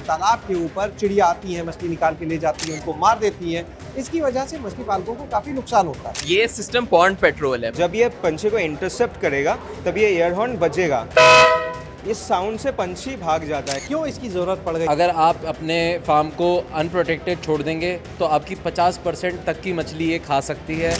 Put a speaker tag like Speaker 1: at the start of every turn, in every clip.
Speaker 1: तालाब के ऊपर चिड़िया आती हैं, मछली निकाल के ले जाती हैं, उनको मार देती हैं। इसकी वजह से मछली पालकों को काफ़ी नुकसान होता है।
Speaker 2: ये सिस्टम पॉन्ड पेट्रोल है।
Speaker 3: जब ये पंछी को इंटरसेप्ट करेगा तब ये एयर हॉर्न बजेगा। इस साउंड से पंछी भाग जाता है।
Speaker 1: क्यों इसकी ज़रूरत पड़ गई?
Speaker 4: अगर आप अपने फार्म को अनप्रोटेक्टेड छोड़ देंगे तो आपकी 50% तक की मछली ये खा सकती है।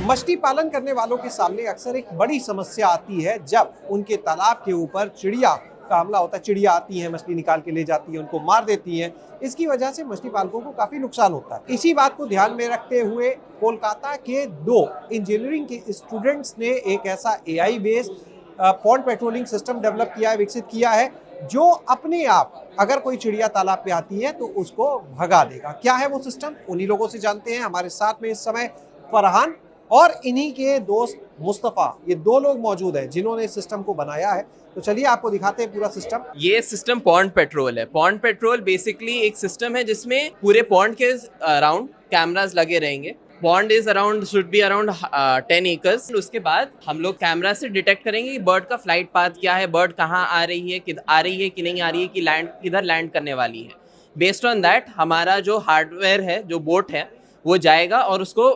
Speaker 1: मछली पालन करने वालों के सामने अक्सर एक बड़ी समस्या आती है जब उनके तालाब के ऊपर चिड़िया का हमला होता है। चिड़िया आती हैं, मछली निकाल के ले जाती हैं, उनको मार देती हैं। इसकी वजह से मछली पालकों को काफ़ी नुकसान होता है। इसी बात को ध्यान में रखते हुए कोलकाता के 2 इंजीनियरिंग के स्टूडेंट्स ने एक ऐसा AI based pond patrolling system develop किया है, विकसित किया है, जो अपने आप अगर कोई चिड़िया तालाब पे आती है तो उसको भगा देगा। क्या है वो सिस्टम, उन्हीं लोगों से जानते हैं। हमारे साथ में इस समय फरहान और इन्हीं के दोस्त मुस्तफ़ा, ये 2 लोग मौजूद हैं जिन्होंने इस सिस्टम को बनाया है। तो चलिए आपको दिखाते हैं पूरा सिस्टम।
Speaker 2: ये सिस्टम पॉन्ड पेट्रोल है। पॉन्ड पेट्रोल बेसिकली एक सिस्टम है जिसमें पूरे पॉन्ड के अराउंड कैमरास लगे रहेंगे। Pond is around should be around 10 acres. उसके बाद हम लोग कैमरा से डिटेक्ट करेंगे कि बर्ड का फ्लाइट पाथ क्या है, बर्ड कहाँ आ रही है कि नहीं आ रही है, कि लैंड किधर लैंड करने वाली है। बेस्ड ऑन दैट हमारा जो हार्डवेयर है, जो बोट है, वो जाएगा और उसको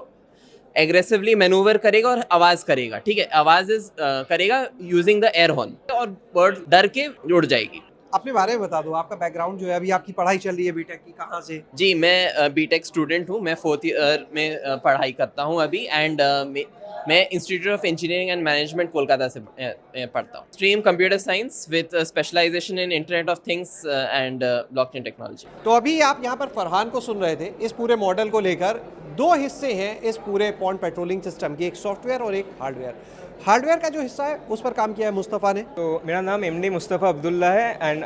Speaker 2: एग्रेसिवली मैनूवर करेगा और आवाज़ करेगा। ठीक है, आवाज़ करेगा यूजिंग द एयर हॉर्न और बर्ड डर के उड़ जाएगी।
Speaker 1: अपने बारे में बता दो, आपका बैकग्राउंड जो है, अभी आपकी पढ़ाई चल रही है बीटेक की, कहाँ से?
Speaker 2: जी, मैं बीटेक स्टूडेंट हूँ। मैं 4th ईयर में पढ़ाई करता हूँ अभी। एंड मैं Institute of Engineering and Management Kolkata से पढ़ता हूँ। Stream computer science with specialization in internet of things and blockchain technology.
Speaker 1: तो अभी आप यहाँ पर फरहान को सुन रहे थे। इस पूरे मॉडल को लेकर 2 हिस्से हैं इस पूरे पॉन्ड पेट्रोलिंग सिस्टम की, एक सॉफ्टवेयर और एक हार्डवेयर। हार्डवेयर का जो हिस्सा है उस पर काम किया है मुस्तफ़ा ने।
Speaker 3: तो मेरा नाम MD मुस्तफ़ा अब्दुल्ला है एंड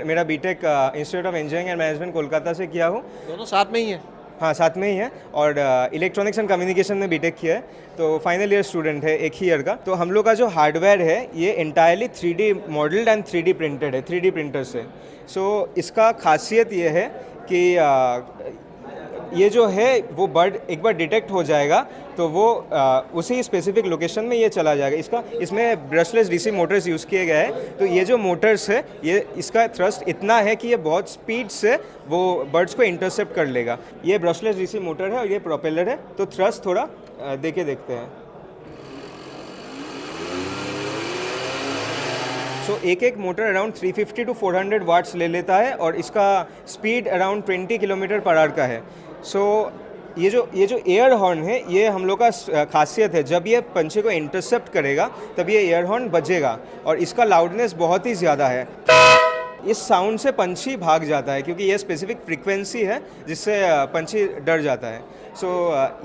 Speaker 3: मेरा BTech Institute of Engineering and Management Kolkata से किया हूँ।
Speaker 1: दोनों साथ में ही हैं?
Speaker 3: हाँ, साथ में ही है। और इलेक्ट्रॉनिक्स एंड कम्युनिकेशन में बीटेक किया है, तो फाइनल ईयर स्टूडेंट है, एक ही ईयर का। तो हम लोग का जो हार्डवेयर है ये entirely 3D modelled and 3D printed है, 3D प्रिंटर से। सो इसका खासियत ये है कि ये जो है वो बर्ड एक बार डिटेक्ट हो जाएगा तो वो उसी स्पेसिफिक लोकेशन में ये चला जाएगा। इसमें ब्रशलेस DC मोटर्स यूज़ किए गए हैं। तो ये जो मोटर्स है, ये इसका थ्रस्ट इतना है कि ये बहुत स्पीड से वो बर्ड्स को इंटरसेप्ट कर लेगा। ये ब्रशलेस DC मोटर है और ये प्रोपेलर है। तो थ्रस्ट थोड़ा देके देखते हैं। सो एक मोटर अराउंड 350 to 400 वाट्स ले लेता है और इसका speed around 20 kilometre per hour का है। सो ये जो एयर हॉर्न है, ये हम लोग का खासियत है। जब ये पंछी को इंटरसेप्ट करेगा तब ये एयर हॉर्न बजेगा और इसका लाउडनेस बहुत ही ज़्यादा है। इस साउंड से पंछी भाग जाता है क्योंकि ये स्पेसिफिक फ्रीक्वेंसी है जिससे पंछी डर जाता है। सो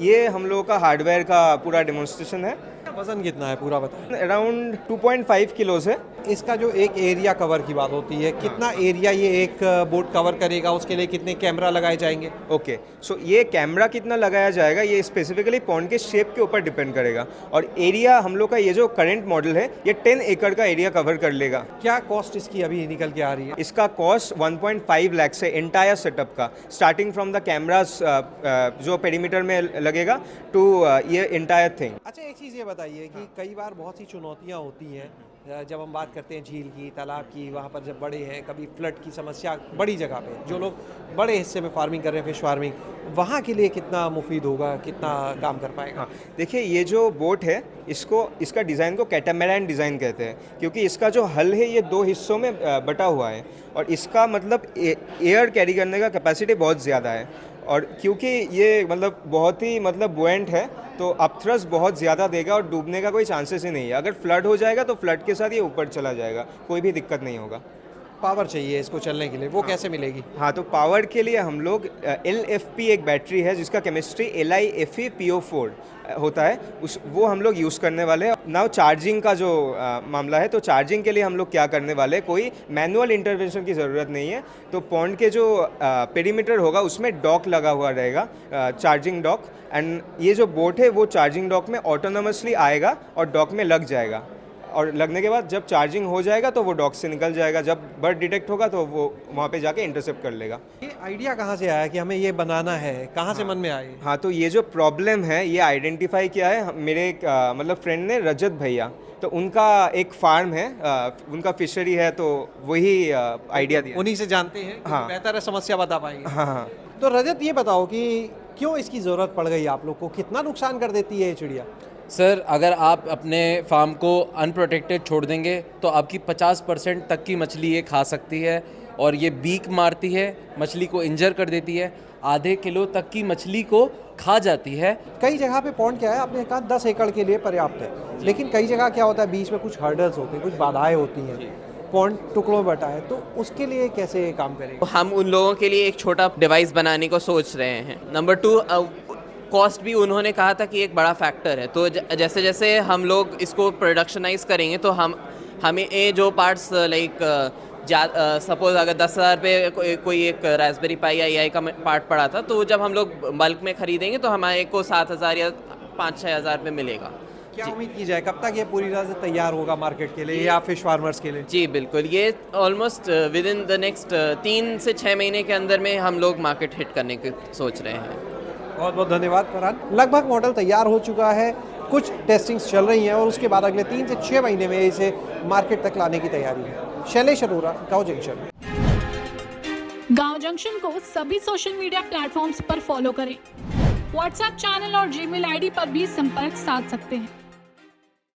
Speaker 3: ये हम लोगों का हार्डवेयर का पूरा डेमोन्स्ट्रेशन है।
Speaker 1: वजन कितना है पूरा बताएं?
Speaker 3: अराउंड 2.5 किलोज है।
Speaker 1: इसका जो एक एरिया कवर की बात होती है, कितना एरिया ये एक बोट कवर करेगा, उसके लिए कितने कैमरा लगाए जाएंगे?
Speaker 3: ओके, सो ये कैमरा कितना लगाया जाएगा ये स्पेसिफिकली पॉन्ड के शेप के ऊपर डिपेंड करेगा। और एरिया हम लोग का ये जो करंट मॉडल है ये 10 एकड़ का एरिया कवर कर लेगा।
Speaker 1: क्या कॉस्ट इसकी अभी निकल के आ रही है?
Speaker 3: इसका कॉस्ट 1.5 लाख से एंटायर सेटअप का, स्टार्टिंग फ्रॉम द कैमरास जो पेरीमीटर में लगेगा टू ये एंटायर थिंग।
Speaker 1: अच्छा, एक चीज़ ये बताइए कि कई बार बहुत सी चुनौतियाँ होती हैं जब हम बात करते हैं झील की, तालाब की, वहाँ पर जब बड़े हैं, कभी फ्लड की समस्या बड़ी जगह पे, जो लोग बड़े हिस्से में फार्मिंग कर रहे हैं, फिश फार्मिंग, वहाँ के लिए कितना मुफीद होगा, कितना काम कर पाएगा?
Speaker 3: हाँ, देखिए ये जो बोट है इसका डिज़ाइन को कैटामैरान डिज़ाइन कहते हैं क्योंकि इसका जो हल है ये 2 हिस्सों में बटा हुआ है और इसका मतलब एयर कैरी करने का कैपेसिटी बहुत ज़्यादा है। और क्योंकि ये मतलब बहुत ही बुएंट है तो अपथ्रस्ट बहुत ज़्यादा देगा और डूबने का कोई चांसेस ही नहीं है। अगर फ्लड हो जाएगा तो फ्लड के साथ ये ऊपर चला जाएगा, कोई भी दिक्कत नहीं होगा।
Speaker 1: पावर चाहिए इसको चलने के लिए, वो कैसे मिलेगी?
Speaker 3: हाँ, तो पावर के लिए हम लोग LFP एक बैटरी है जिसका केमिस्ट्री LiFePO4 होता है, वो हम लोग यूज़ करने वाले हैं। नाउ चार्जिंग का जो मामला है, तो चार्जिंग के लिए हम लोग क्या करने वाले हैं, कोई मैनुअल इंटरवेंशन की ज़रूरत नहीं है। तो पॉन्ड के जो पेरीमीटर होगा उसमें डॉक लगा हुआ रहेगा, चार्जिंग डॉक। एंड ये जो बोट है वो चार्जिंग डॉक में ऑटोनोमसली आएगा और डॉक में लग जाएगा। और लगने के बाद जब चार्जिंग हो जाएगा तो वो डॉक से निकल जाएगा, जब बर्ड डिटेक्ट होगा तो वो वहाँ पे जाके इंटरसेप्ट कर लेगा।
Speaker 1: ये आइडिया कहाँ से आया कि हमें ये बनाना है, कहाँ से मन में आया ये?
Speaker 3: हाँ, तो ये जो प्रॉब्लम है ये आइडेंटिफाई किया है मेरे एक मतलब फ्रेंड ने, रजत भैया। तो उनका एक फार्म है, उनका फिशरी है, तो वही आइडिया दिया।
Speaker 1: उन्हीं से जानते हैं,
Speaker 3: हाँ।
Speaker 1: बेहतर है समस्या बता पाएंगे।
Speaker 3: हाँ हाँ।
Speaker 1: तो रजत ये बताओ कि क्यों इसकी ज़रूरत पड़ गई आप लोग को, कितना नुकसान कर देती है ये चिड़िया?
Speaker 4: सर, अगर आप अपने फार्म को अनप्रोटेक्टेड छोड़ देंगे तो आपकी 50% तक की मछली ये खा सकती है, और ये बीक मारती है, मछली को इंजर कर देती है, आधे किलो तक की मछली को खा जाती है।
Speaker 1: कई जगह पे पॉन्ड क्या है, आपने कहा 10 एकड़ के लिए पर्याप्त है, लेकिन कई जगह क्या होता है, बीच में कुछ हर्डल्स होते हैं, कुछ बाधाएं होती हैं, पॉन्ड टुकड़ों में बटा है, तो उसके लिए कैसे काम करेंगे?
Speaker 2: हम उन लोगों के लिए एक छोटा डिवाइस बनाने को सोच रहे हैं। नंबर 2, कॉस्ट भी उन्होंने कहा था कि एक बड़ा फैक्टर है। तो जैसे जैसे हम लोग इसको प्रोडक्शनाइज करेंगे तो हमें ये जो पार्ट्स लाइक सपोज अगर 10,000 पे कोई एक रास्पबेरी पाई AI का पार्ट पड़ा था, तो जब हम लोग बल्क में खरीदेंगे तो हमारे को 7,000 या 5-6 हज़ार पे मिलेगा।
Speaker 1: क्या उम्मीद की जाए, कब तक ये पूरी तरह से तैयार होगा मार्केट के लिए या फिश फार्मर्स के लिए?
Speaker 2: जी बिल्कुल, ये almost with in the next 3 से 6 महीने के अंदर में हम लोग मार्केट हिट करने की सोच रहे हैं।
Speaker 1: बहुत बहुत धन्यवाद फरहान। लगभग मॉडल तैयार हो चुका है, कुछ टेस्टिंग्स चल रही हैं और उसके बाद अगले 3 से 6 महीने में इसे मार्केट तक लाने की तैयारी है। शैलेश अरोरा, गाँव जंक्शन।
Speaker 5: गाँव जंक्शन को सभी सोशल मीडिया प्लेटफॉर्म्स पर फॉलो करें। व्हाट्सएप चैनल और जीमेल आईडी पर भी संपर्क साध सकते हैं।